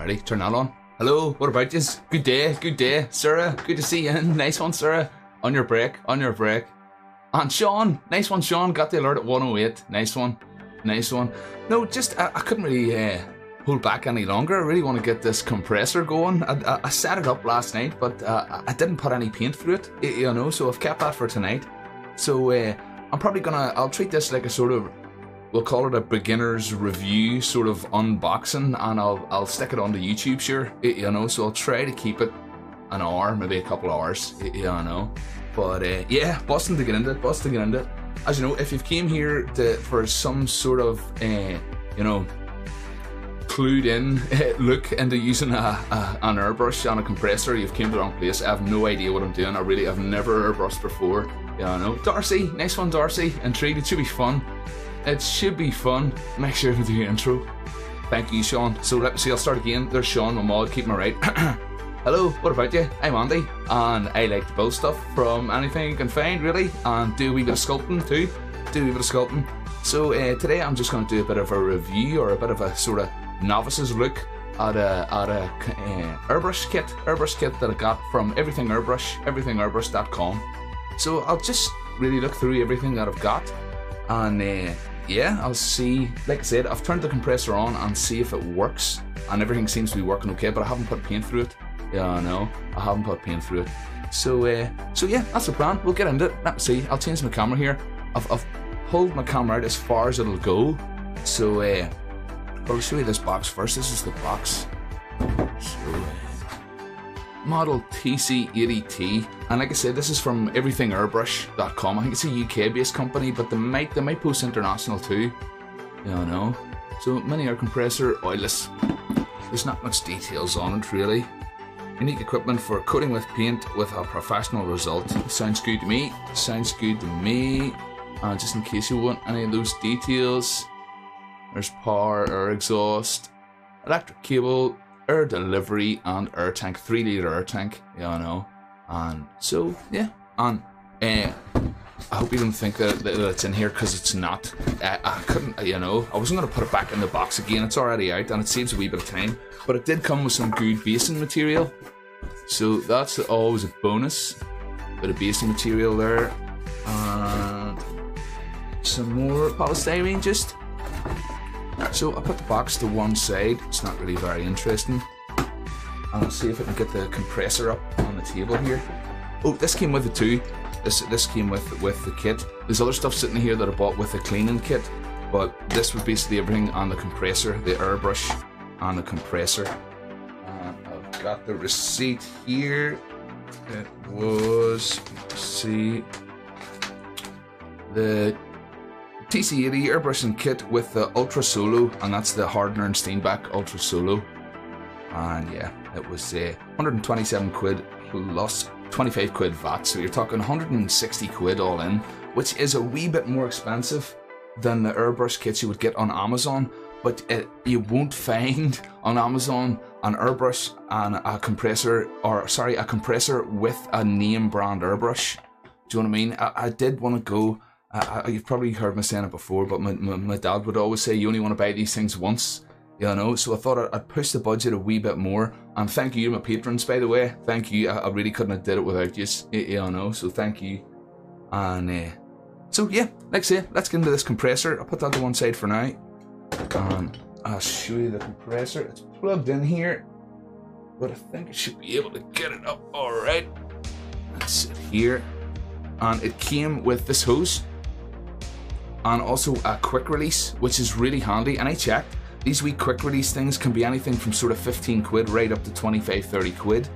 Alrighty, turn that on. Hello, what about you? Good day, Sarah. Good to see you. Nice one, Sarah. On your break. And Sean, nice one, Sean. Got the alert at 108. Nice one. No, just I couldn't really hold back any longer. I really want to get this compressor going. I set it up last night, but I didn't put any paint through it, you know. So I've kept that for tonight. So I'm probably I'll treat this like a sort of, we'll call it a beginner's review sort of unboxing, and I'll stick it onto YouTube, sure, you know. So I'll try to keep it an hour, maybe a couple hours, you know. But yeah, busting to get into it. As you know, if you've came here for some sort of you know, clued in look into using an airbrush on a compressor, you've came to the wrong place. I have no idea what I'm doing. I've never airbrushed before. Yeah, I know. Darcy, nice one, Darcy. Intrigued. It should be fun. Make sure to do your intro. Thank you, Sean. So let me see. I'll start again. There's Sean, my mod. Keep me right. Hello, what about you? I'm Andy, and I like to build stuff from anything you can find, really, and do a wee bit of sculpting too. So today I'm just going to do a bit of a review, or a bit of a sort of novice's look at a airbrush kit that I got from Everything Airbrush, everythingairbrush.com. So I'll just really look through everything that I've got, and yeah, I'll see. Like I said, I've turned the compressor on and see if it works, and everything seems to be working okay, but I haven't put paint through it. Yeah, no, I haven't put paint through it. So yeah, that's the plan. We'll get into it. Let me see. I'll change my camera here. I've pulled my camera out as far as it'll go. So I'll show you this box first. This is the box. So model TC80T, and like I said, this is from everythingairbrush.com. I think it's a UK-based company, but they might post international too. Yeah, I know. So mini air compressor, oilless. There's not much details on it really. Unique equipment for coating with paint with a professional result. Sounds good to me. Just in case you want any of those details, there's power, air exhaust, electric cable, air delivery, and air tank. 3-litre air tank. Yeah, I know. And so yeah, and I hope you don't think that it's in here, because it's not. I couldn't, you know, I wasn't going to put it back in the box again. It's already out and it saves a wee bit of time. But it did come with some good basing material. So that's always a bonus. Bit of basing material there. And some more polystyrene just. So I put the box to one side. It's not really very interesting. And I'll see if I can get the compressor up on the table here. Oh, this came with it too. This came with the kit. There's other stuff sitting here that I bought with the cleaning kit, but this was basically everything on the compressor, the airbrush and the compressor. And I've got the receipt here. It was, let's see, the TC80 airbrushing kit with the Ultra Solo, and that's the Hardener and Steenbeck Ultra Solo. And yeah, it was 127 quid plus 25 quid VAT, so you're talking 160 quid all in, which is a wee bit more expensive than the airbrush kits you would get on Amazon, but you won't find on Amazon an airbrush and a compressor, or sorry, a compressor with a name brand airbrush. Do you know what I mean? I did want to go, you've probably heard me saying it before, but my dad would always say you only want to buy these things once. You know, so I thought I'd push the budget a wee bit more. And thank you, my patrons, by the way. Thank you. I really couldn't have did it without you. You know, so thank you. And so yeah, like I say, let's get into this compressor. I'll put that to one side for now. And I'll show you the compressor. It's plugged in here, but I think I should be able to get it up all right. That's it here. And it came with this hose and also a quick release, which is really handy. And I checked. These wee quick release things can be anything from sort of 15 quid right up to 25, 30 quid.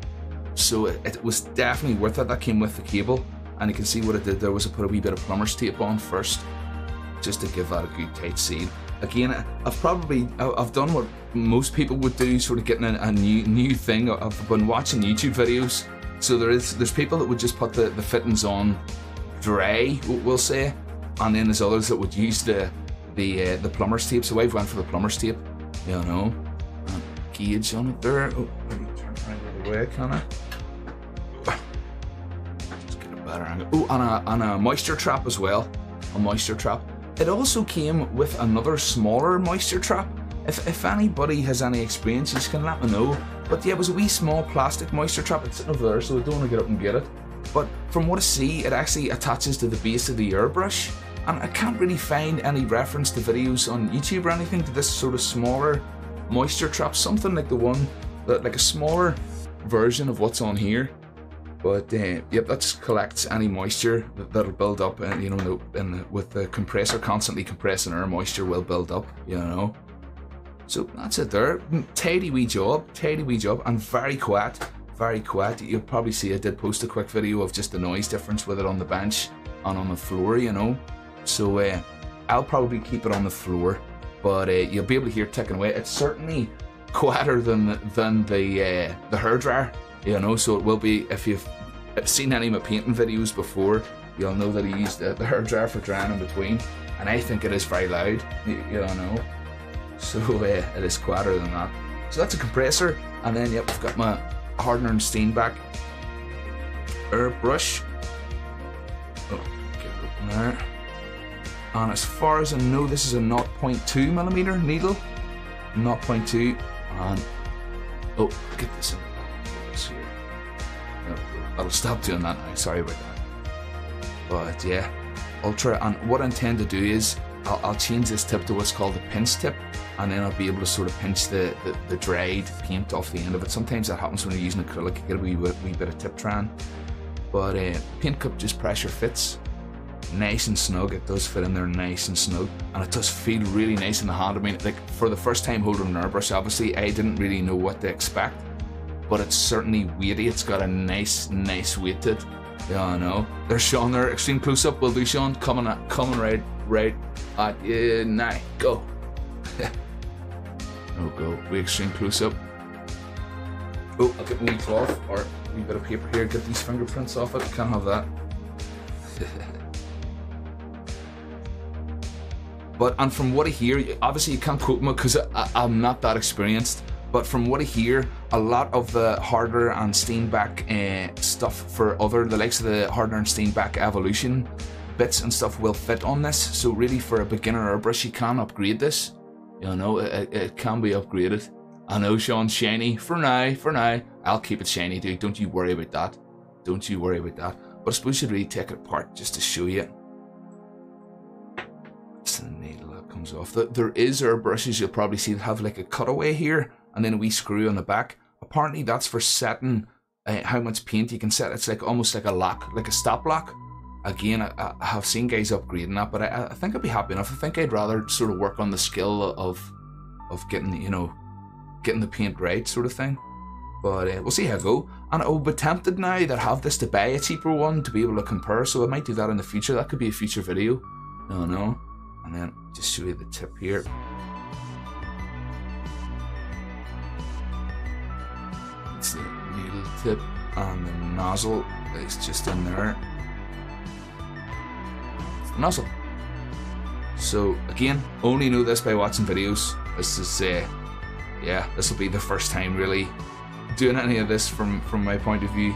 So it was definitely worth it. That came with the cable. And you can see what I did there was I put a wee bit of plumber's tape on first, just to give that a good tight seal. Again, I've done what most people would do, sort of getting a new thing. I've been watching YouTube videos. So there's people that would just put the fittings on dry, we'll say. And then there's others that would use the plumber's tape. So I've went for the plumber's tape, you know, and gauge on it there. Oh, let me turn around the other way, can I? Just get a better angle. Oh, and a moisture trap as well. A moisture trap. It also came with another smaller moisture trap. If anybody has any experience, you can let me know. But yeah, it was a wee small plastic moisture trap. It's sitting over there, so I don't want to get up and get it. But from what I see, it actually attaches to the base of the airbrush. And I can't really find any reference to videos on YouTube or anything to this sort of smaller moisture trap. Something like the one, like a smaller version of what's on here. But yep, that just collects any moisture that'll build up, you know, with the compressor constantly compressing air, moisture will build up, you know. So that's it there. Tidy wee job, and very quiet, very quiet. You'll probably see I did post a quick video of just the noise difference with it on the bench and on the floor, you know. So I'll probably keep it on the floor, but you'll be able to hear it ticking away. It's certainly quieter than the hairdryer, you know. So it will be, if you've seen any of my painting videos before, you'll know that I used the hairdryer for drying in between, and I think it is very loud, you know. So it is quieter than that. So that's a compressor, and then yep, I've got my hardener and Steenbeck airbrush. Oh, get it open there. And as far as I know, this is a 0.2mm needle. 0.2, and oh, get this in this here. No, I'll stop doing that now. Sorry about that. But yeah, ultra. And what I intend to do is I'll change this tip to what's called a pinch tip, and then I'll be able to sort of pinch the dried paint off the end of it. Sometimes that happens when you're using acrylic. You get a wee bit of tip tran. But paint cup just pressure fits. Nice and snug. It does fit in there nice and snug, and it does feel really nice in the hand. I mean, like, for the first time holding an airbrush, obviously I didn't really know what to expect, but it's certainly weighty. It's got a nice weight to it. Yeah, I know. There's Sean there. Extreme close up. Will do, Sean. Coming right at you now. Go. Oh, go. We extreme close up. Oh, I'll get my wee cloth or a wee bit of paper here. Get these fingerprints off it. Can't have that. And from what I hear, obviously you can't quote me because I'm not that experienced, but from what I hear, a lot of the hardener and Steenbeck stuff for the likes of the hardener and Steenbeck Evolution bits and stuff will fit on this. So really, for a beginner airbrush, you can upgrade this. You know, it can be upgraded. I know, Sean, shiny for now. I'll keep it shiny, dude. Don't you worry about that. Don't you worry about that. But I suppose you should really take it apart just to show you. It's the needle that comes off. There is airbrushes you'll probably see that have like a cutaway here and then a wee screw on the back. Apparently that's for setting how much paint you can set. It's like almost like a lock, like a stop lock. Again, I have seen guys upgrading that, but I think I'd be happy enough. I think I'd rather sort of work on the skill of getting, you know, getting the paint right, sort of thing. But we'll see how I go. And I will be tempted now that I have this to buy a cheaper one to be able to compare. So I might do that in the future. That could be a future video. No. And then just show you the tip here. It's the needle tip, and the nozzle is just in there. It's the nozzle. So again, only know this by watching videos. This is yeah, this will be the first time really doing any of this from my point of view,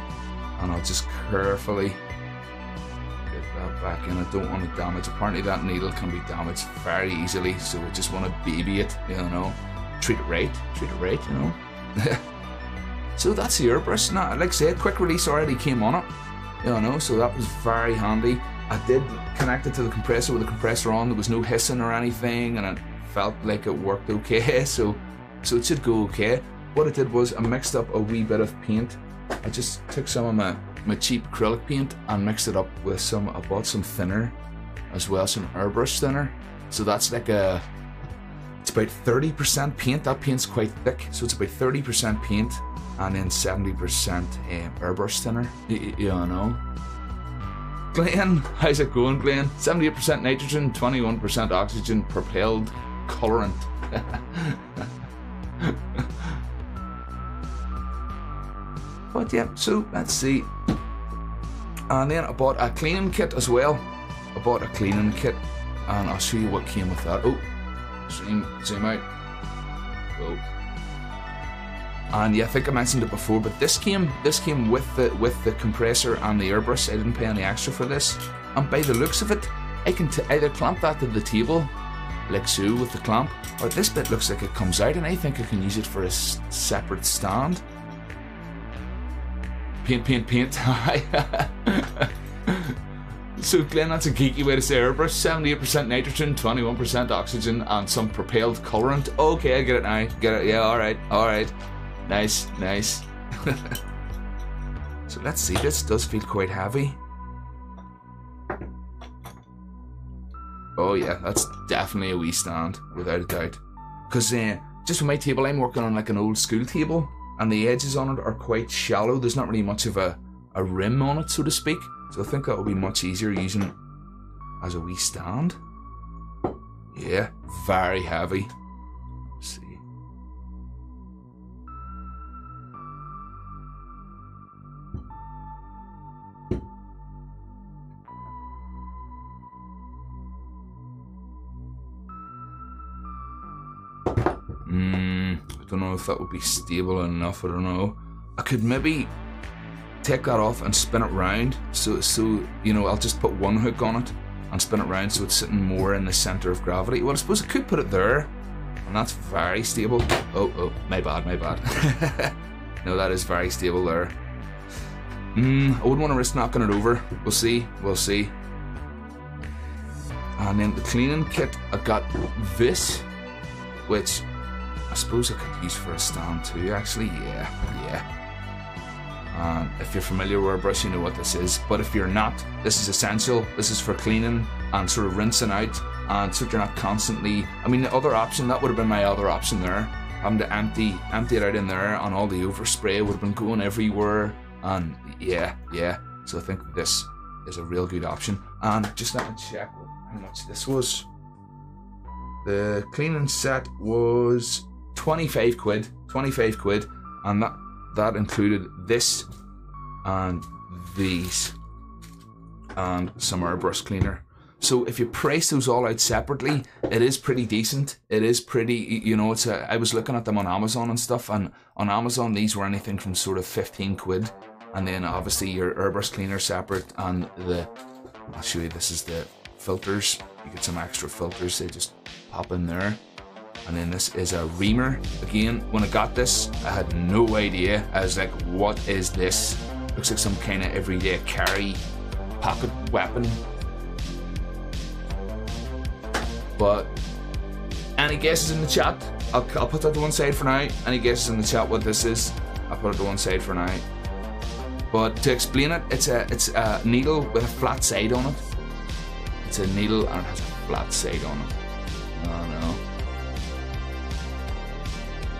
and I'll just carefully get that back in. I don't want to damage. Apparently that needle can be damaged very easily, so I just want to baby it, you know, treat it right, you know. So that's the airbrush. Now, like I said, quick release already came on it, you know, so that was very handy. I did connect it to the compressor with the compressor on. There was no hissing or anything, and it felt like it worked okay, so it should go okay. What I did was I mixed up a wee bit of paint. I just took some of my cheap acrylic paint and mixed it up with some, I bought some thinner as well, some airbrush thinner. So that's like it's about 30% paint. That paint's quite thick, so it's about 30% paint and then 70% airbrush thinner, you know. Glenn, how's it going, Glenn? 78% nitrogen, 21% oxygen, propelled colorant. But yeah, so let's see. And then I bought a cleaning kit as well. I bought a cleaning kit, and I'll show you what came with that. Oh, zoom out. Oh. And yeah, I think I mentioned it before, but this came with the compressor and the airbrush. I didn't pay any extra for this. And by the looks of it, I can either clamp that to the table like so with the clamp. Or this bit looks like it comes out, and I think I can use it for a separate stand. Paint. So Glenn, that's a geeky way to say airbrush. 78% nitrogen, 21% oxygen, and some propelled colorant. Okay, I get it now. Get it? Yeah, alright. Nice. So let's see, this does feel quite heavy. Oh yeah, that's definitely a wee stand, without a doubt. Because just with my table, I'm working on like an old school table, and the edges on it are quite shallow. There's not really much of a rim on it, so to speak. So I think that will be much easier using it as a wee stand. Yeah, very heavy. Let's see. I don't know if that would be stable enough. I don't know. I could maybe take that off and spin it round. So you know, I'll just put one hook on it and spin it round so it's sitting more in the center of gravity. Well, I suppose I could put it there, and that's very stable. Oh, my bad. No, that is very stable there. I wouldn't want to risk knocking it over. We'll see. And then the cleaning kit, I got this, which I suppose I could use for a stand too, actually. Yeah. And if you're familiar with Airbrush, you know what this is. But if you're not, this is essential. This is for cleaning and sort of rinsing out, and so you're not constantly. I mean, the other option, that would have been my other option there, having to empty it out in there, and all the overspray would have been going everywhere. And yeah. So I think this is a real good option. And just let me check how much this was. The cleaning set was 25 quid, and that included this and these and some airbrush cleaner. So if you price those all out separately, it is pretty decent. It is pretty, you know, I was looking at them on Amazon and stuff, and on Amazon these were anything from sort of 15 quid. And then obviously your airbrush cleaner separate, and I'll show you, this is the filters. You get some extra filters, they just pop in there. And then this is a reamer. Again, when I got this, I had no idea. I was like, what is this? Looks like some kind of everyday carry pocket weapon. But any guesses in the chat? I'll put that to one side for now. Any guesses in the chat what this is? I'll put it to one side for now. But to explain it, it's a needle with a flat side on it. It's a needle and it has a flat side on it. Oh no.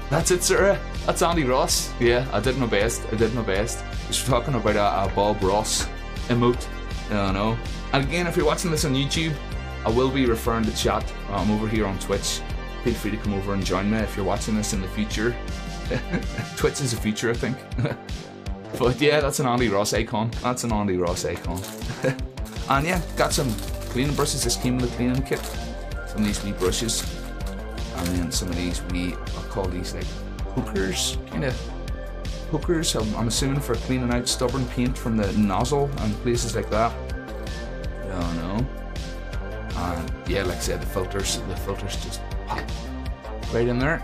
That's it, sir. That's Andy Ross. Yeah, I did my best. Just talking about a Bob Ross emote. I know. And again, if you're watching this on YouTube, I will be referring to chat. I'm over here on Twitch. Feel free to come over and join me if you're watching this in the future. Twitch is the future, I think. But yeah, that's an Andy Ross icon. And yeah, got some cleaning brushes. This came with the cleaning kit. Some of these wee brushes. And then some of these I'll call these like hookers, kind of hookers. I'm assuming for cleaning out stubborn paint from the nozzle and places like that. I don't know. And yeah, like I said, the filters just pop right in there.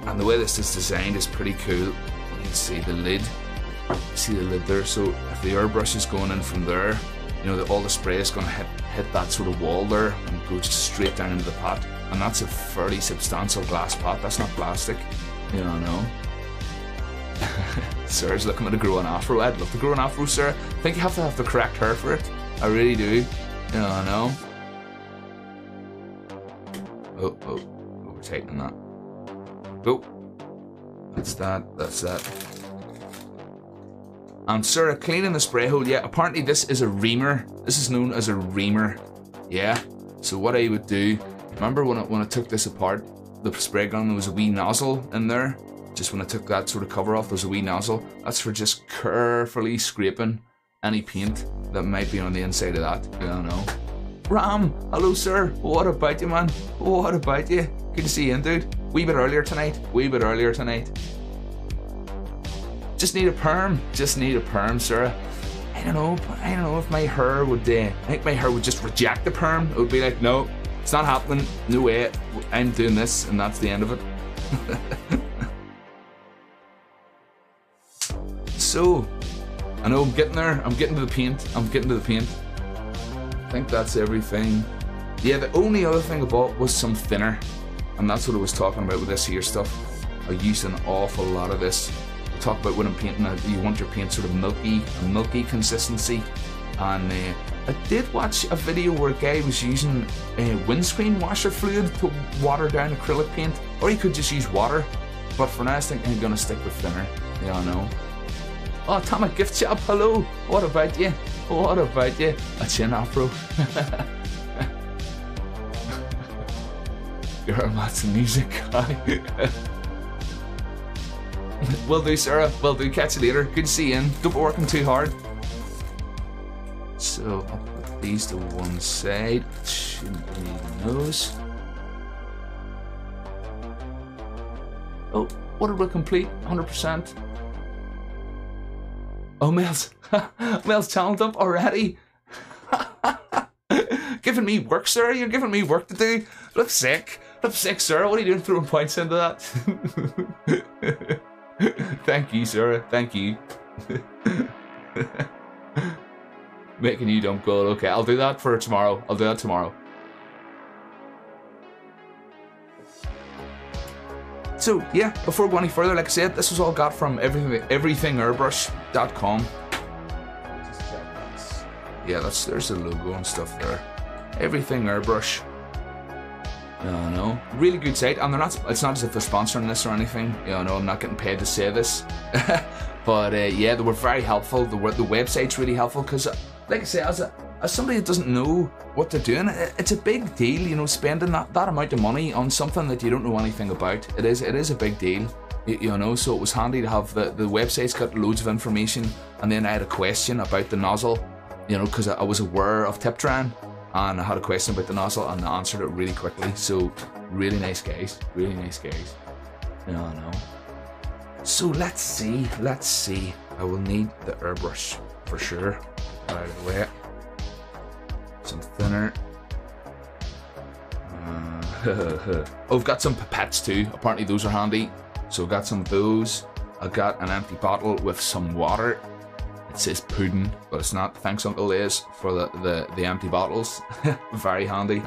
And the way this is designed is pretty cool. You can see the lid. See the lid there. So if the airbrush is going in from there, you know, all the spray is going to hit that sort of wall there and go straight down into the pot. And that's a fairly substantial glass pot. That's not plastic. You know. Sir's looking at a growing afro. I'd love to grow an afro, sir. I think you have to have the correct hair for it. I really do. You know. Oh, we're tightening that. Oh, that's that. And sir, cleaning the spray hole. Yeah, apparently this is a reamer. This is known as a reamer. Yeah. So what I would do, remember when I took this apart, the spray gun, there was a wee nozzle in there. Just when I took that sort of cover off, there's a wee nozzle. That's for just carefully scraping any paint that might be on the inside of that. You don't know. Ram, hello sir. What about you, man? What about you? Good to see you in, dude. Wee bit earlier tonight. Just need a perm, Sarah. I don't know if my hair would, I think my hair would just reject the perm. It would be like, no, it's not happening, no way, I'm doing this, and that's the end of it. So, I know I'm getting there, I'm getting to the paint, I think that's everything. Yeah, the only other thing I bought was some thinner, and that's what I was talking about with this here stuff. I use an awful lot of this. We talk about when I'm painting, you want your paint sort of milky consistency. And I did watch a video where a guy was using windscreen washer fluid to water down acrylic paint, or he could just use water. But for now, I think I'm gonna stick with thinner. Yeah, I know. Oh, Tama Gift Shop, hello. What about you? What about you? A chin afro. You're a Mats music guy. Will do, Sarah. Will do. Catch you later. Good to see you in. Don't be working too hard. So I'll put these to one side. Shouldn't need those. Oh, order will complete. 100%. Oh, Mel's. Mel's channel dump already. Giving me work, Sarah. You're giving me work to do. Look sick. Look sick, Sarah. What are you doing throwing points into that? Thank you, Sarah. Thank you. Making you dump gold. Okay, I'll do that for tomorrow. I'll do that tomorrow. So, yeah, before we go any further, like I said, this was all got from everythingairbrush.com. Yeah, there's the logo and stuff there. Everything Airbrush. No, really good site, and it's not as if they're sponsoring this or anything. No, I'm not getting paid to say this. But yeah, they were very helpful. The website's really helpful because, like I say, as somebody that doesn't know what they're doing, it's a big deal, spending that amount of money on something that you don't know anything about. It is a big deal, so it was handy to have the website's got loads of information, and then I had a question about the nozzle, because I was aware of tip drying, and I had a question about the nozzle, and they answered it really quickly. So really nice guys, really nice guys. No. So let's see. I will need the airbrush for sure. Out of the way. Some thinner. Oh, I've got some pipettes too. Apparently those are handy. So I've got some of those. I got an empty bottle with some water. It says pudding, but it's not. Thanks, Uncle Liz, for the empty bottles. Very handy.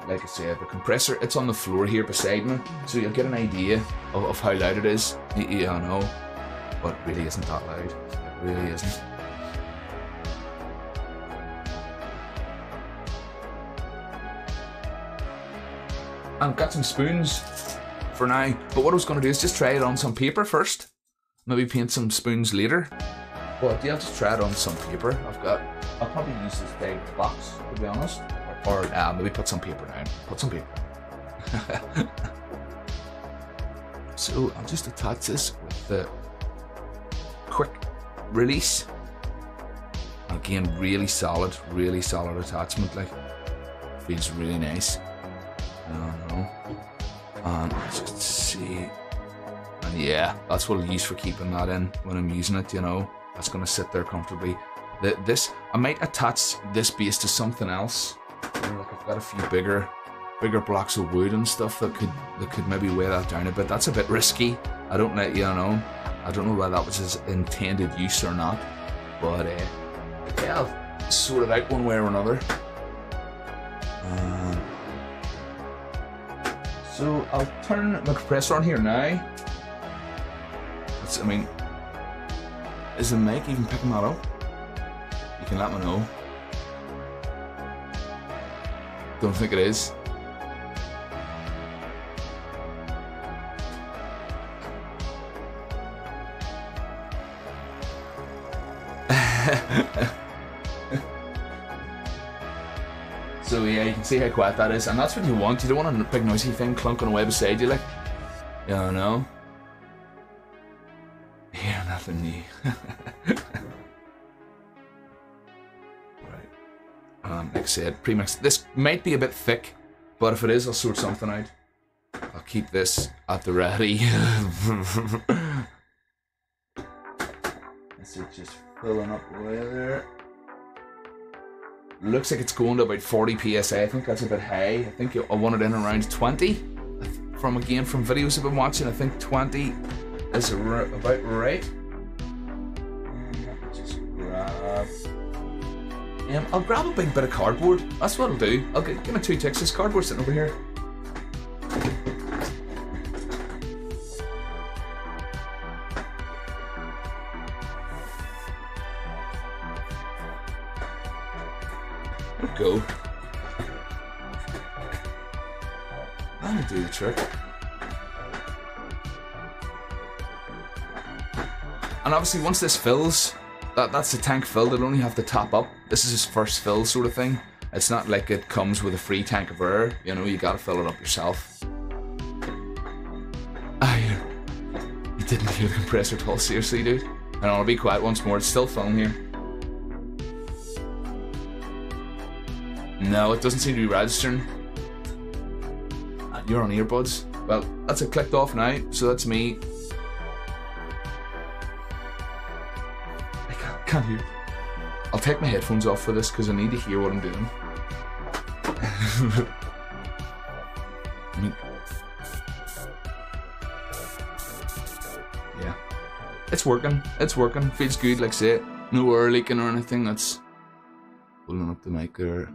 Like I said, the compressor, it's on the floor here beside me, so you'll get an idea of how loud it is. I know, but it really isn't that loud. It really isn't. I've got some spoons for now, but what I was going to do is just try it on some paper first. Maybe paint some spoons later. But yeah, I'll just try it on some paper. I'll probably use this big box, to be honest. Or maybe put some paper down. Put some paper down. So I'll just attach this with the quick release. Again, really solid attachment. Like, feels really nice. I don't know. And let's just see. And yeah, that's what I'll use for keeping that in when I'm using it. That's gonna sit there comfortably. I might attach this base to something else. Like I've got a few bigger blocks of wood and stuff that could maybe weigh that down a bit. That's a bit risky. I don't know. I don't know whether that was his intended use or not. But yeah, I'll sort it out one way or another. So I'll turn my compressor on here now. Is the mic even picking that up? You can let me know. Don't think it is. So yeah, you can see how quiet that is, and that's what you want. You don't want a big noisy thing clunking away beside you, like. No. Hear nothing new. Right. Like I said, pre-mixed. This might be a bit thick, but if it is, I'll sort something out. I'll keep this at the ready. That's it, just filling up away there. Looks like it's going to about 40 psi. I think that's a bit high. I think I want it in around 20. From videos I've been watching, I think 20 is about right. Just grab. I'll grab a big bit of cardboard. That's what I'll do. I'll give me 2 ticks. This cardboard sitting over here. Go. That'll do the trick. And obviously once this fills, that's the tank filled, it'll only have to top up. This is his first fill sort of thing. It's not like it comes with a free tank of air, you know, you gotta fill it up yourself. You didn't hear the compressor at all, seriously dude. And I'll be quiet once more, it's still filling here. No, it doesn't seem to be registering. You're on earbuds. Well, that's it clicked off now, so that's me. I can't hear. I'll take my headphones off for this because I need to hear what I'm doing. Yeah. It's working. It's working. Feels good, like I say. No air leaking or anything. That's pulling up the mic there.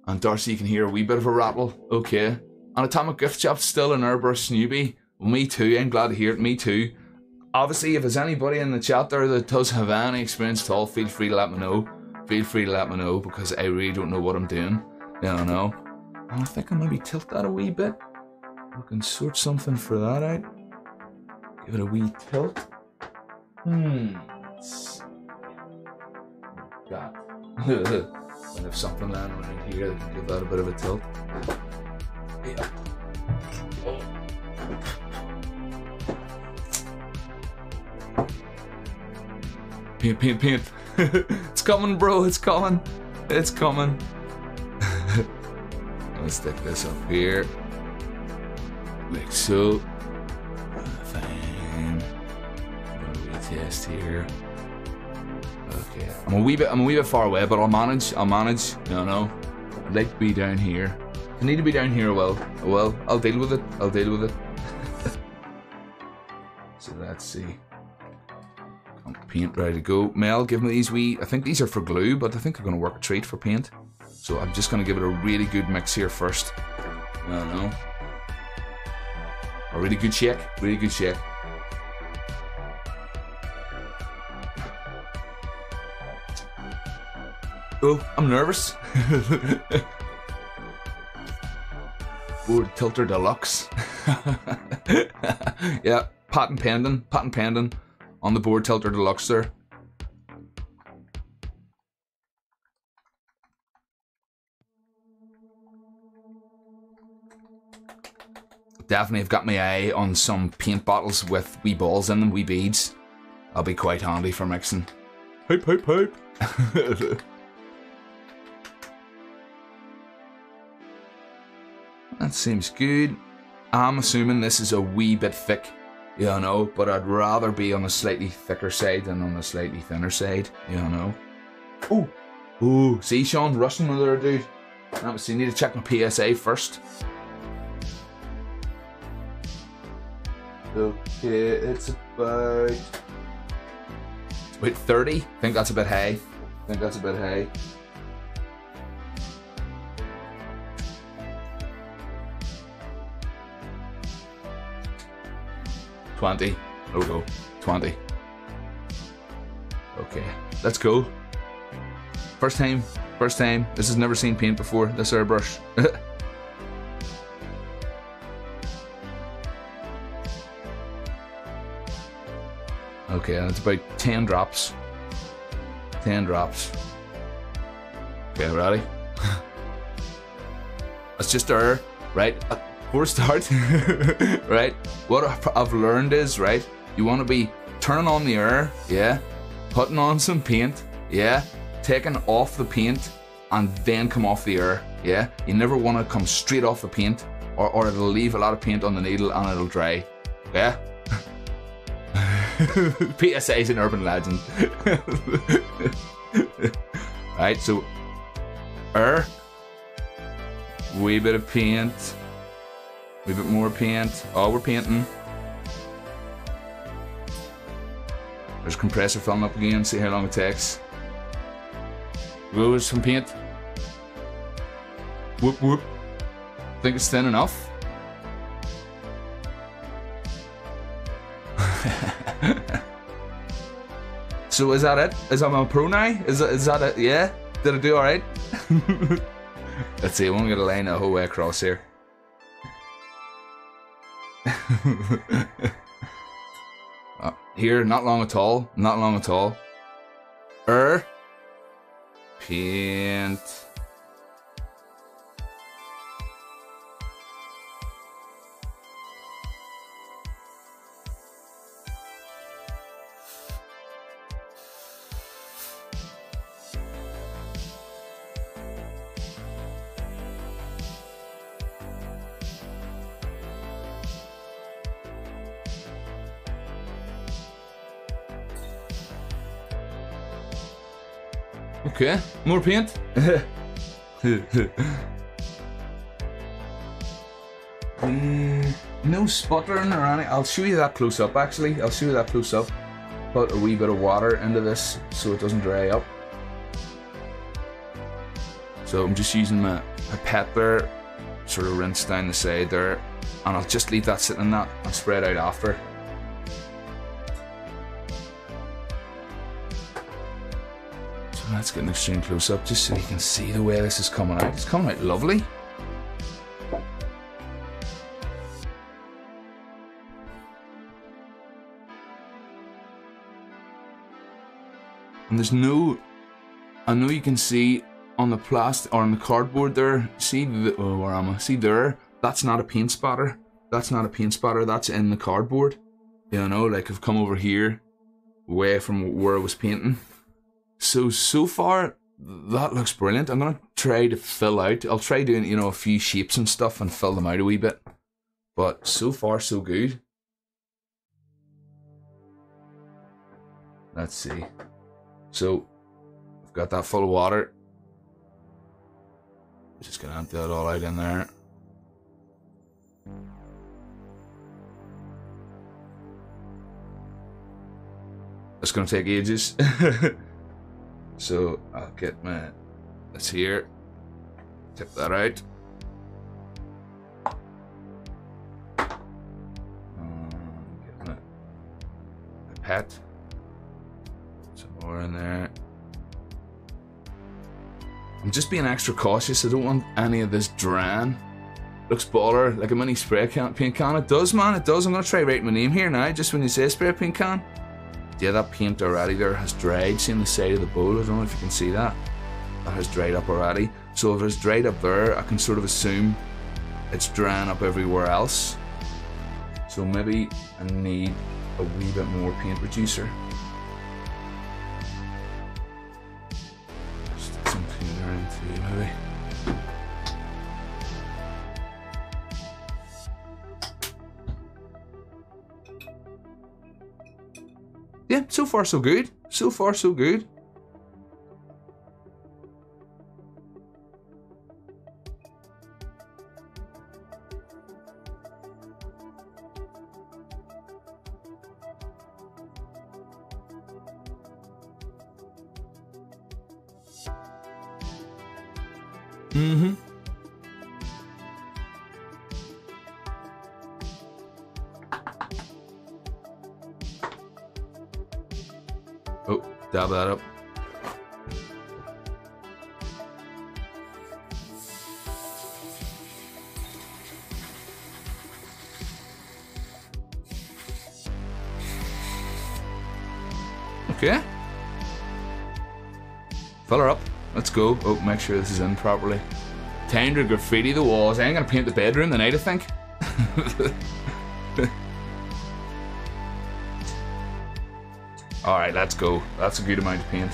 And Darcy, you can hear a wee bit of a rattle. Okay. An Atomic Gift Shop still an Airbrush newbie. Well, me too. I'm glad to hear it. Me too. Obviously, if there's anybody in the chat there that does have any experience at all, feel free to let me know. Feel free to let me know because I really don't know what I'm doing. You know. And I think I'll maybe tilt that a wee bit. We can sort something for that out. Give it a wee tilt. God. And if something landed around here, they can give that a bit of a tilt. Yeah. Oh. Paint. It's coming, bro. It's coming. It's coming. Let's stick this up here. Like so. Fine. Retest here. Okay. I'm a wee bit far away, but I'll manage. You know. I'd like to be down here. I need to be down here. Well, I'll deal with it. So let's see. Paint ready to go. Mel, give me these wee. I think these are for glue, but I think they're going to work a treat for paint. So I'm just going to give it a really good mix here first. I don't know. A really good shake. Oh, I'm nervous. Board Tilter Deluxe. Yeah, patent pending on the Board Tilter Deluxe there. Definitely have got my eye on some paint bottles with wee balls in them, wee beads. That'll be quite handy for mixing. Hype. That seems good. I'm assuming this is a wee bit thick, you know, but I'd rather be on the slightly thicker side than on the slightly thinner side, you know. Ooh, see Sean, rushing with her, dude. Obviously, need to check my PSA first. Okay, it's about 30. I think that's a bit high. 20. Oh go. 20. Okay, let's go. First time. This has never seen paint before, this airbrush. Okay, and it's about 10 drops. 10 drops. Okay, ready? That's just air, right? Before we start, right? What I've learned is, right? You want to be turning on the air, yeah? Putting on some paint, yeah? Taking off the paint and then come off the air, yeah? You never want to come straight off the paint or it'll leave a lot of paint on the needle and it'll dry, yeah? PSA is an urban legend. Right, so wee bit of paint, wee bit more paint. Oh, we're painting. There's compressor filling up again. See how long it takes. Goes some paint. Whoop whoop. Think it's thin enough. So is that it? Is that my pro now? Is that it? Yeah? Did I do alright? Let's see, I won't get a line the whole way across here. Here, not long at all. Not long at all. Paint. Okay, more paint. No sputtering or anything. I'll show you that close up actually. I'll show you that close up. Put a wee bit of water into this so it doesn't dry up. So I'm just using my pipette there, sort of rinse down the side there, and I'll just leave that sitting in that and spread out after. Let's get an extreme close up just so you can see the way this is coming out. It's coming out lovely. And there's no, I know you can see on the plastic or on the cardboard there, see the, oh, where am I? See there, that's not a paint spatter. That's not a paint spatter, that's in the cardboard. You know, like I've come over here, away from where I was painting. So far, that looks brilliant. I'm going to try to fill out. I'll try doing, you know, a few shapes and stuff and fill them out a wee bit. But so far, so good. Let's see. So, I've got that full of water. Just going to empty that all out in there. It's going to take ages. So I'll get my, this here, tip that out. Get my pipette, some more in there. I'm just being extra cautious. I don't want any of this drying. Looks baller, like a mini spray paint can. It does, man, it does. I'm gonna try writing my name here now, just when you say spray paint can. Yeah, that paint already there has dried. See on the side of the bowl, I don't know if you can see that. That has dried up already. So if it's dried up there, I can sort of assume it's drying up everywhere else. So maybe I need a wee bit more paint reducer. Stick some cleaner into maybe. Yeah, so far so good. So far so good. Mm-hmm. Oh, dab that up. Okay. Fill her up. Let's go. Oh, make sure this is in properly. Time to graffiti the walls. I ain't gonna paint the bedroom tonight, I think. Alright, let's go. That's a good amount of paint.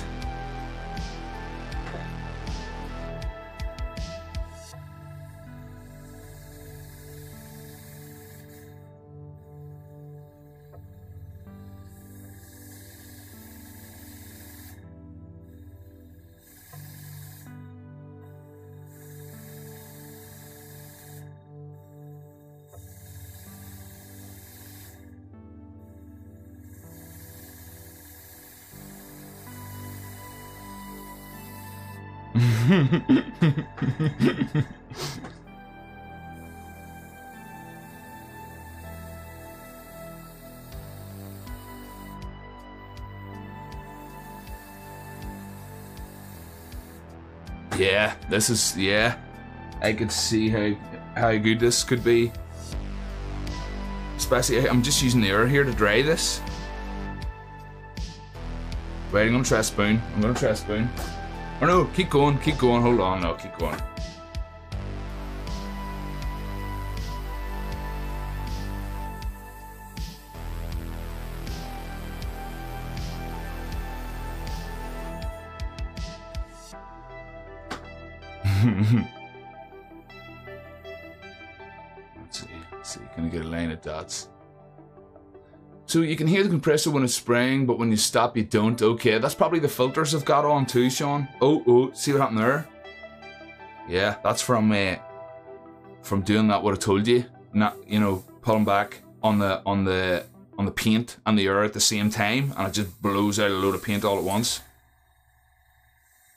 Yeah, this is, yeah. I could see how good this could be. Especially, I'm just using the air here to dry this. Wait, I'm gonna try a spoon. Or no, keep going, hold on, no, keep going. Let's see, can I get a line of dots? So you can hear the compressor when it's spraying, but when you stop, you don't. Okay, that's probably the filters have got on too, Sean. Oh, see what happened there? Yeah, that's from doing that. What I told you, not pulling back on the paint and the air at the same time, and it just blows out a load of paint all at once.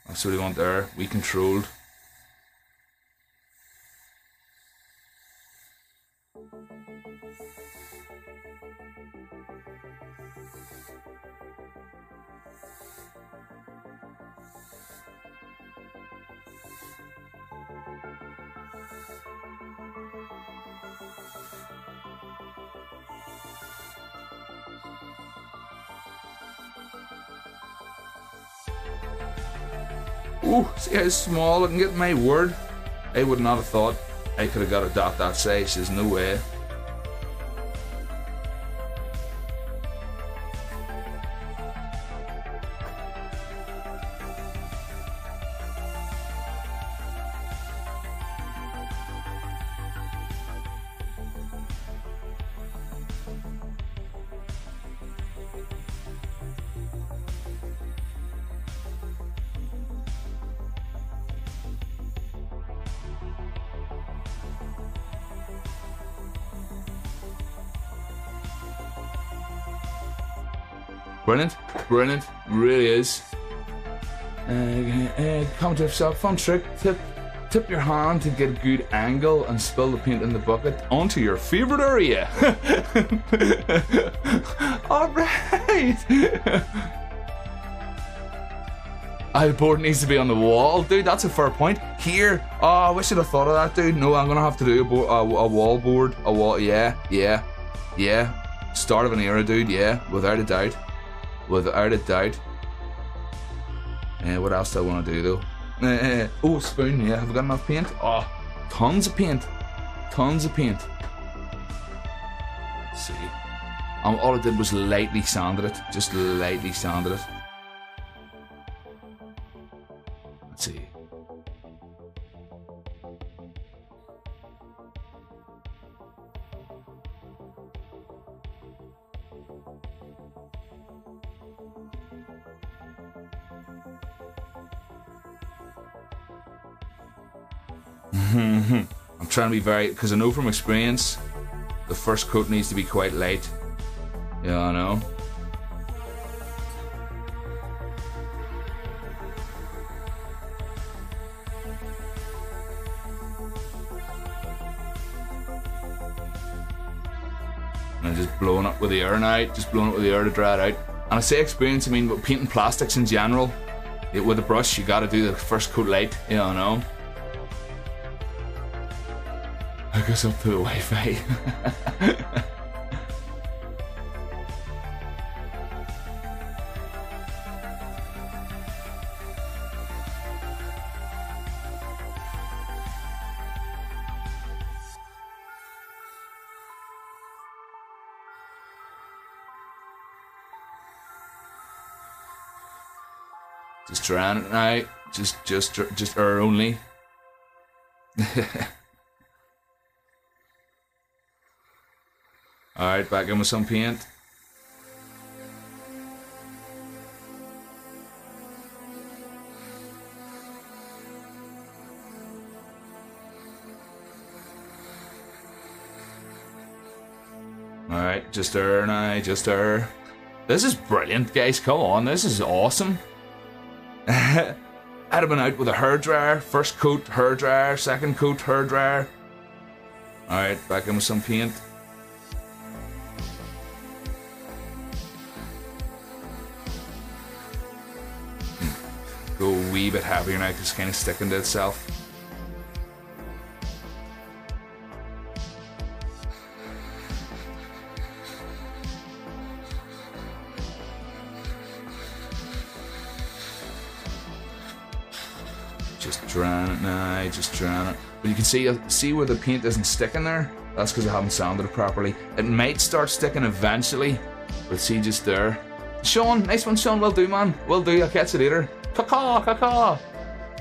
That's what we want there. We controlled. Ooh, see how small I can get, my word. I would not have thought I could have got a dot that size. There's no way. Brilliant, really is. Comment to yourself, fun trick, tip your hand to get a good angle and spill the paint in the bucket onto your favourite area. Alright! The board needs to be on the wall. Dude, that's a fair point. Here, I wish I'd have thought of that, dude. No, I'm gonna have to do a wall board. A wall, yeah. Start of an era, dude, yeah, without a doubt. What else do I want to do though? Oh, spoon, yeah. Have I got enough paint? Oh, tons of paint. Let's see. All I did was lightly sanded it. Just lightly sanded it. Let's see. I'm trying to be very, because I know from experience the first coat needs to be quite light. Yeah, I know. And just blowing up with the air now, just blowing up with the air to dry it out. And I say experience, I mean, with painting plastics in general, with a brush, you gotta do the first coat light, you know. Hook us up to the Wi-Fi. Just trying it now. Just air only. Alright, back in with some paint. Alright, just air now, just air. This is brilliant, guys. Come on, this is awesome. I'd have been out with a hairdryer. First coat, hairdryer. Second coat, hairdryer. Alright, back in with some paint. Go a wee bit heavier now because it's kind of sticking to itself. Just drying it now, just drying it. But you can see where the paint isn't sticking there? That's because I haven't sanded it properly. It might start sticking eventually, but see just there. Sean, nice one, Sean. Will do, man. Will do. I'll catch you later. Caw-caw, caw-caw.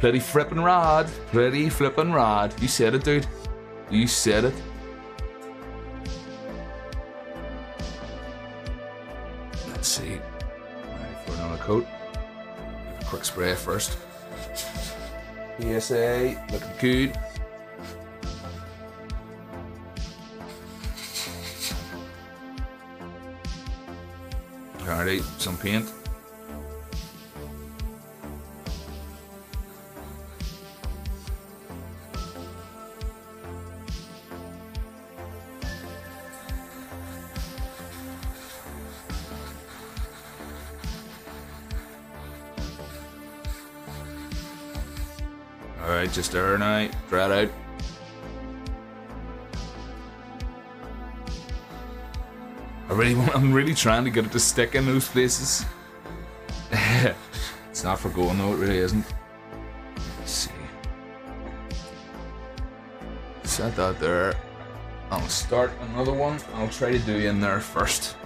Pretty flippin' rad. Pretty flippin' rad. You said it, dude. You said it. Let's see. Ready for another coat. Give a quick spray first. PSA, looking good. Alrighty, some paint. Alright, just there now. Dry it out. I'm really trying to get it to stick in those places. It's not for going though, it really isn't. Let's see. Set that there. I'll start another one. I'll try to do in there first.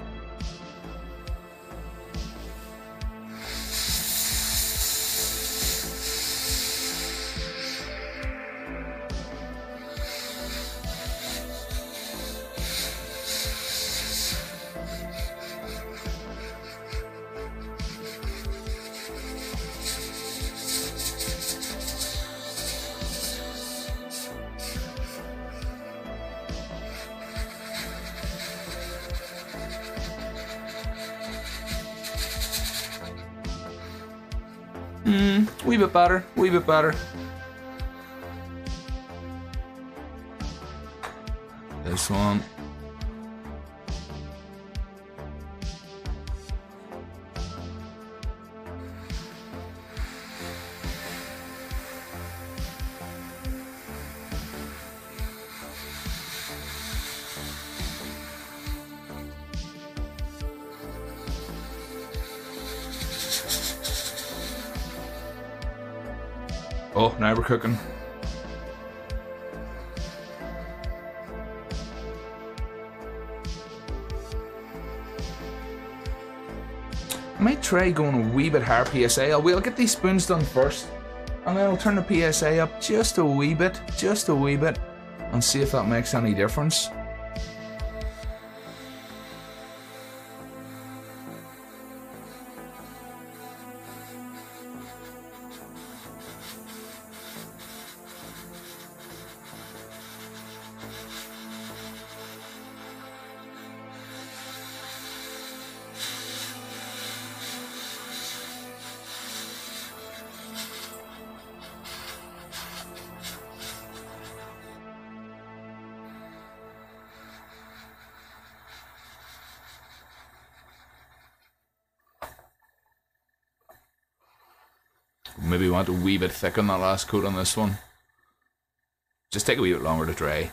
Wee bit better, wee bit better. This one. Oh, now we're cooking. I might try going a wee bit higher PSA. I'll get these spoons done first, and then I'll turn the PSA up just a wee bit, and see if that makes any difference. Maybe want a wee bit thick on that last coat on this one. Just take a wee bit longer to dry.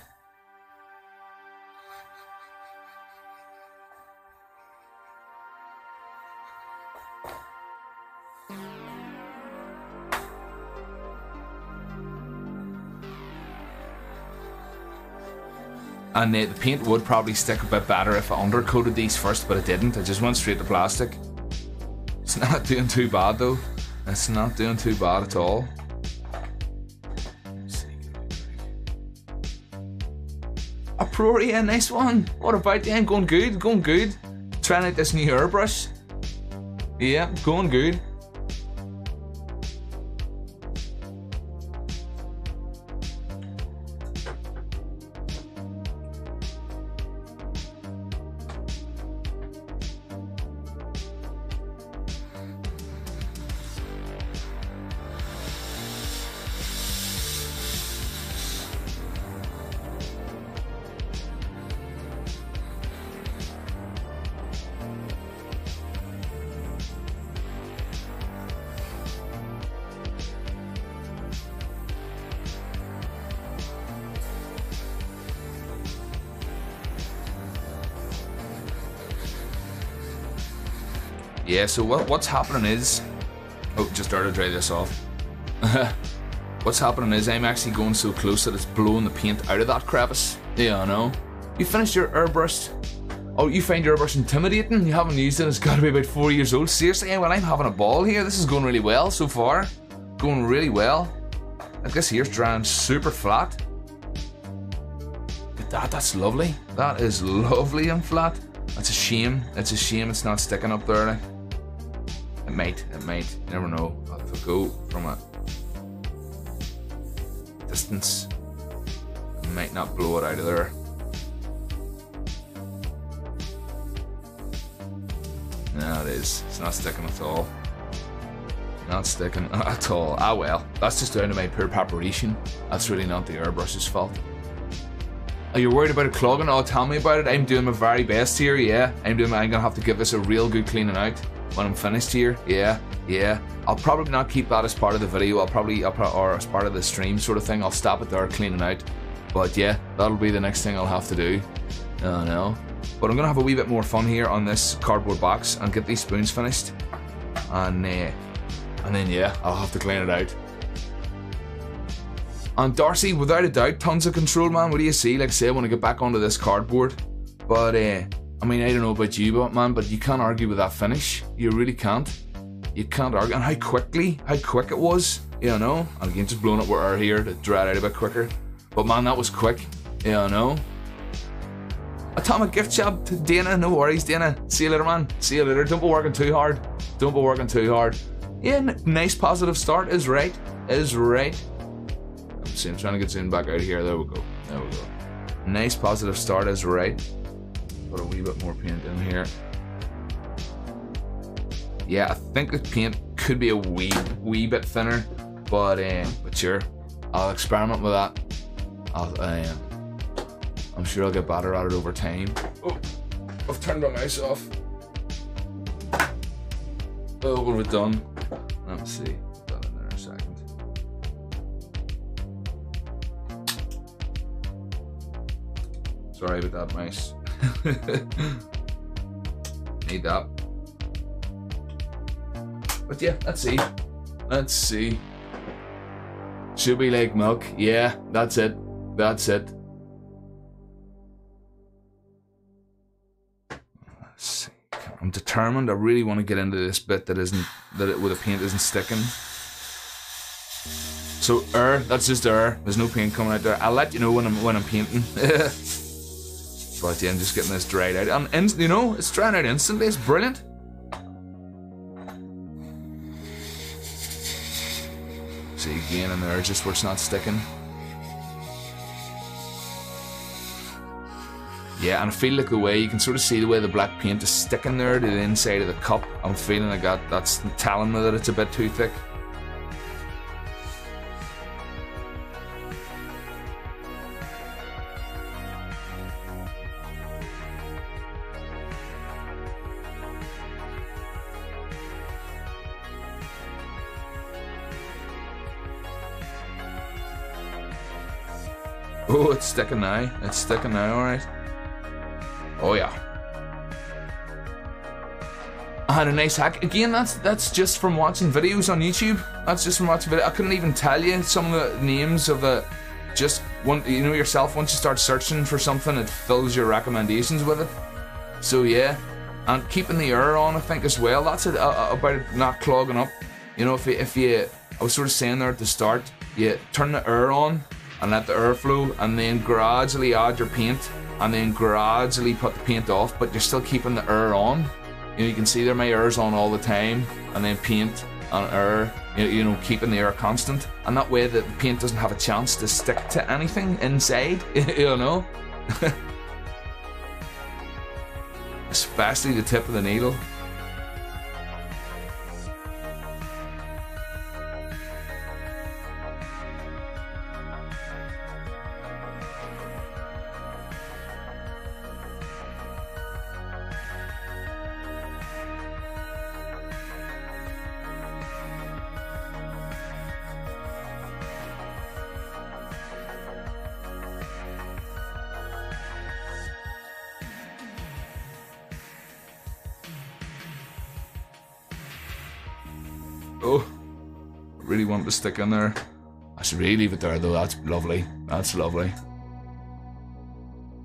And the paint would probably stick a bit better if I undercoated these first, but I didn't. I just went straight to plastic. It's not doing too bad though. It's not doing too bad at all. Aproria, nice one. What about them? Going good, going good. Trying out this new airbrush. Yeah, going good. yeah, so what's happening is, oh, just started to dry this off. What's happening is I'm actually going so close that it's blowing the paint out of that crevice. Yeah, I know. You finished your airbrush. Oh, you find your airbrush intimidating? You haven't used it, it's gotta be about 4 years old. Seriously, well, I'm having a ball here. This is going really well so far. Going really well. Like this here's drying super flat. But that's lovely. That is lovely and flat. That's a shame. It's a shame it's not sticking up there. Like. It might. You never know. I'll have to go from a distance. It might not blow it out of there. No, it is. It's not sticking at all. Not sticking at all. Ah well, that's just down to my poor preparation. That's really not the airbrush's fault. Are you worried about it clogging? Oh, tell me about it. I'm doing my very best here. Yeah, I'm gonna have to give this a real good cleaning out when I'm finished here. Yeah. I'll probably not keep that as part of the video. Or as part of the stream sort of thing. I'll stop it there cleaning out. But yeah, that'll be the next thing I'll have to do. Oh no. But I'm gonna have a wee bit more fun here on this cardboard box and get these spoons finished. And then yeah, I'll have to clean it out. And Darcy, without a doubt, tons of control, man. What do you see? Like I say, I want to get back onto this cardboard. But I mean, I don't know about you, but you can't argue with that finish. You really can't. You can't argue. And how quick it was, you know. And again, just blowing up with air here to dry it out a bit quicker. But man, that was quick, you know. Atomic gift shop to Dana. No worries, Dana. See you later, man. See you later. Don't be working too hard. Yeah, nice positive start is right. I'm trying to get zoomed back out here. There we go. Nice positive start is right. Put a wee bit more paint in here. Yeah, I think the paint could be a wee bit thinner, but sure, I'll experiment with that. I'm sure I'll get better at it over time. Oh, I've turned my mouse off. Oh, what have we done? Let's see. Put that in there a second. Sorry about that, mouse. Need that. But yeah, let's see. Should we like milk? Yeah, that's it. I'm determined. I really want to get into this bit where the paint isn't sticking. So that's just air. There's no paint coming out there. I'll let you know when I'm painting. But yeah, I'm just getting this dried out, and you know, it's drying out instantly. It's brilliant. See again in there, just where it's not sticking. Yeah, and I feel like the way you can sort of see the way the black paint is sticking there to the inside of the cup. I'm feeling like that's telling me that it's a bit too thick. Oh, it's sticking now. Alright. Oh yeah. I had a nice hack. Again, that's just from watching videos on YouTube. I couldn't even tell you some of the names of the... Just, you know yourself, once you start searching for something, it fills your recommendations with it. So yeah. And keeping the air on, I think, as well. That's it, about it not clogging up. You know, if you... I was sort of saying there at the start, you turn the air on and let the air flow, and then gradually add your paint, and then gradually put the paint off, but you're still keeping the air on. You know, you can see there my air's on all the time, and then paint and air, you know, keeping the air constant, and that way the paint doesn't have a chance to stick to anything inside, you know. Especially the tip of the needle. Oh, I really want to stick in there. I should really leave it there though. That's lovely. That's lovely.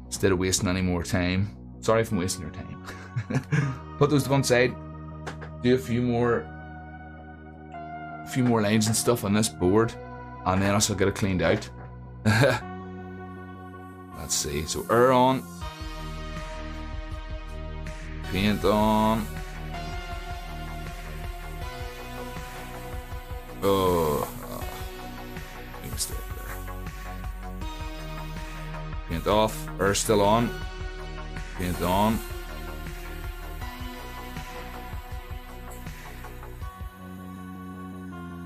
Instead of wasting any more time. Sorry if I'm wasting your time. Put those to one side. Do a few more lines and stuff on this board, and then I shall get it cleaned out. Let's see. So air on, paint on. Oh, big mistake there. Paint off. Air still on. Paint on.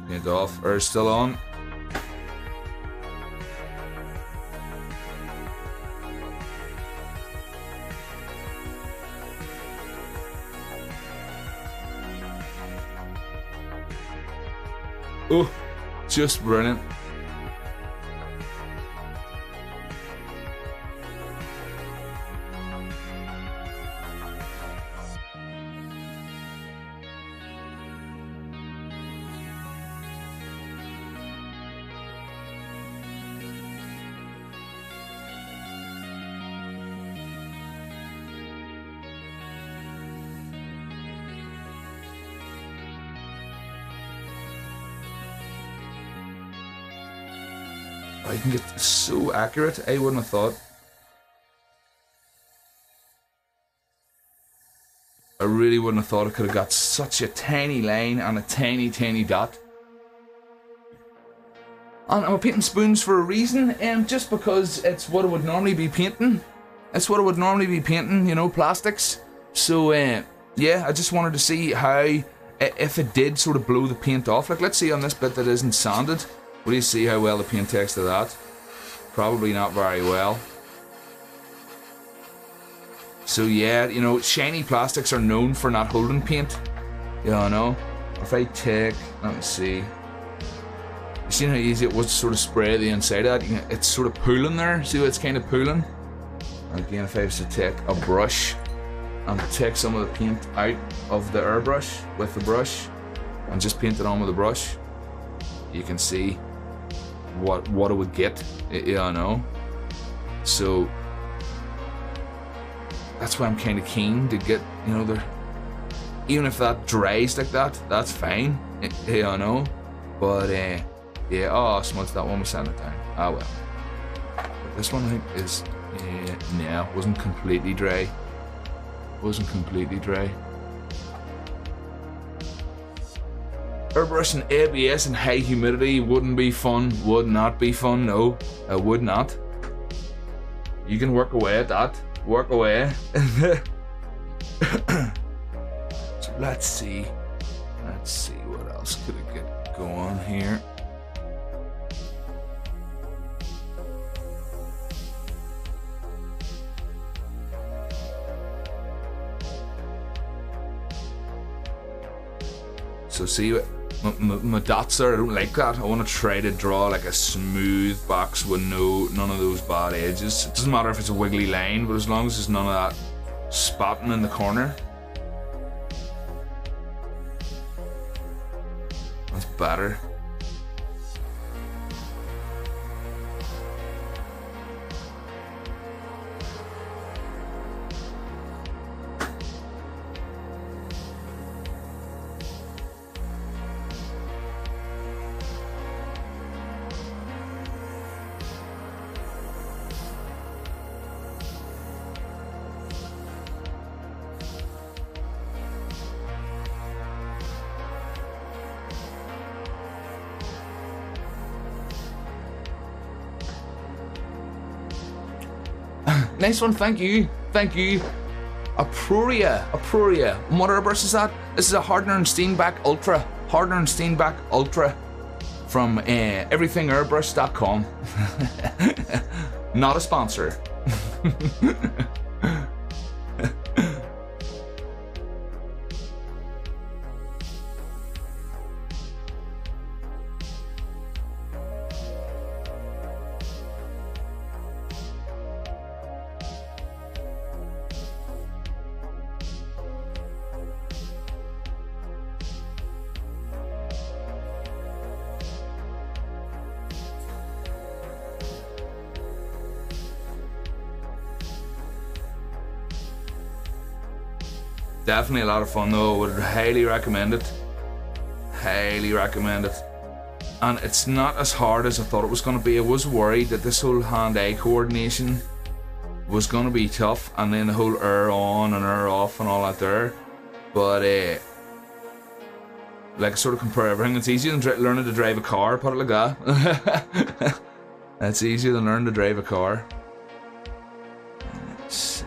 Paint off. Air still on. Oh, just brilliant. I can get so accurate, I wouldn't have thought. I really wouldn't have thought I could have got such a tiny line and a tiny, tiny dot. And I'm painting spoons for a reason, just because it's what I would normally be painting. It's what I would normally be painting, you know, plastics. So, yeah, I just wanted to see how, if it did sort of blow the paint off. Like, let's see on this bit that isn't sanded. What do you see how well the paint takes to that? Probably not very well. So yeah, you know, shiny plastics are known for not holding paint. You know, if I take, let me see. You see how easy it was to sort of spray the inside of that? It's sort of pooling there. See how it's kind of pooling? And again, if I was to take a brush and take some of the paint out of the airbrush with the brush and just paint it on with the brush, you can see what it would get, you know. So that's why I'm kind of keen to get, you know, even if that dries like that, that's fine, you know. But yeah, oh, I smudged that one, we sand it down. Ah well. But this one I think is, no, wasn't completely dry. Wasn't completely dry. Airbrushing ABS in high humidity wouldn't be fun, would not be fun, no, it would not. You can work away at that, work away. So let's see what else could I get going here. So see, my dots there, I don't like that. I want to try to draw like a smooth box with none of those bad edges. It doesn't matter if it's a wiggly line, but as long as there's none of that spotting in the corner, that's better. Nice one, thank you, thank you. Apuria. And what airbrush is that? This is a Hardener and Steenbeck Ultra. Hardener and Steenbeck Ultra from everythingairbrush.com. Not a sponsor. Definitely a lot of fun though. I would highly recommend it. Highly recommend it. And it's not as hard as I thought it was going to be. I was worried that this whole hand-eye coordination was going to be tough, and then the whole air on and air off and all that there. But like, sort of compare everything. It's easier than learning to drive a car, put it like that. It's easier than learning to drive a car. Let's see.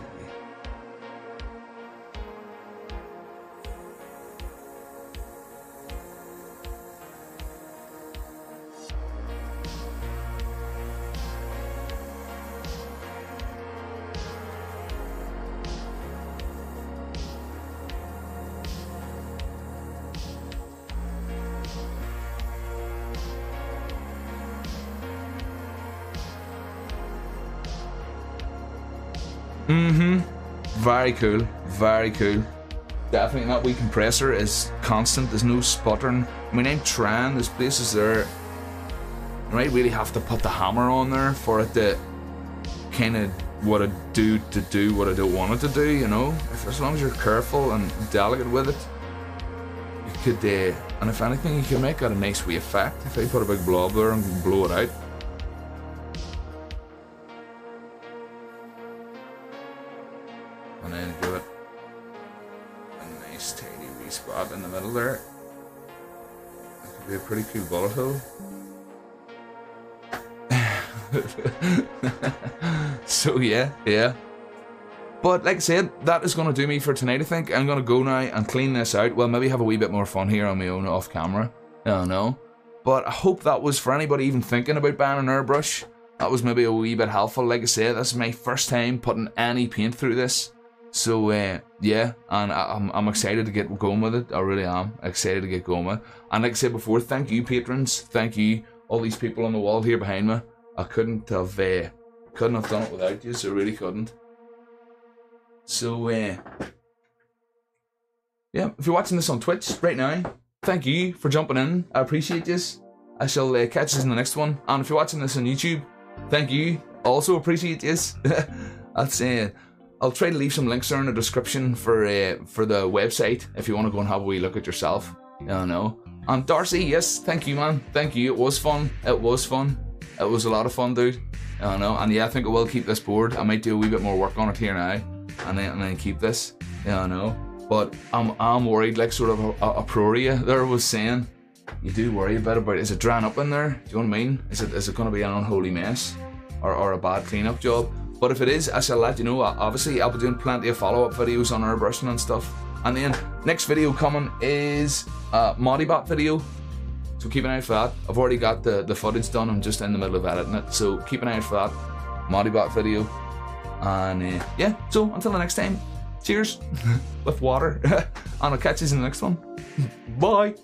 Very cool, very cool. Definitely that wee compressor is constant, there's no sputtering. I mean, I'm trying, there's places there I might really have to put the hammer on there for it to kind of what I do to do what I don't want it to do, you know? As long as you're careful and delicate with it, you could, and if anything, you can make that a nice wee effect. If I put a big blob there and blow it out. And then give it a nice tiny wee spot in the middle there. That could be a pretty cool bullet hole. So yeah. But like I said, that is going to do me for tonight, I think. I'm going to go now and clean this out. Well, maybe have a wee bit more fun here on my own off camera. I don't know. But I hope that was, for anybody even thinking about buying an airbrush, that was maybe a wee bit helpful. Like I said, this is my first time putting any paint through this. So yeah, and I'm excited to get going with it. I really am excited to get going with it. And like I said before, thank you patrons, thank you all these people on the wall here behind me. I couldn't have done it without you, so I really couldn't. So yeah, if you're watching this on Twitch right now, thank you for jumping in. I appreciate this. I shall catch you in the next one. And if you're watching this on YouTube, thank you. Also appreciate this. I'll try to leave some links there in the description for the website if you want to go and have a wee look at yourself. I don't know. And Darcy, yes, thank you, man. Thank you. It was fun. It was fun. It was a lot of fun, dude. I don't know. And yeah, I think I will keep this board. I might do a wee bit more work on it here now, and then keep this. I don't know. But I'm worried, like sort of a Proria there was saying. You do worry a bit about, is it drying up in there? Do you know what I mean? Is it going to be an unholy mess or a bad cleanup job? But if it is, I shall let you know. Obviously, I'll be doing plenty of follow-up videos on airbrushing and stuff. And then next video coming is a Modibot video. So keep an eye out for that. I've already got the footage done. I'm just in the middle of editing it. So keep an eye out for that Modibot video. And yeah, so until the next time, cheers with water. And I'll catch you in the next one. Bye.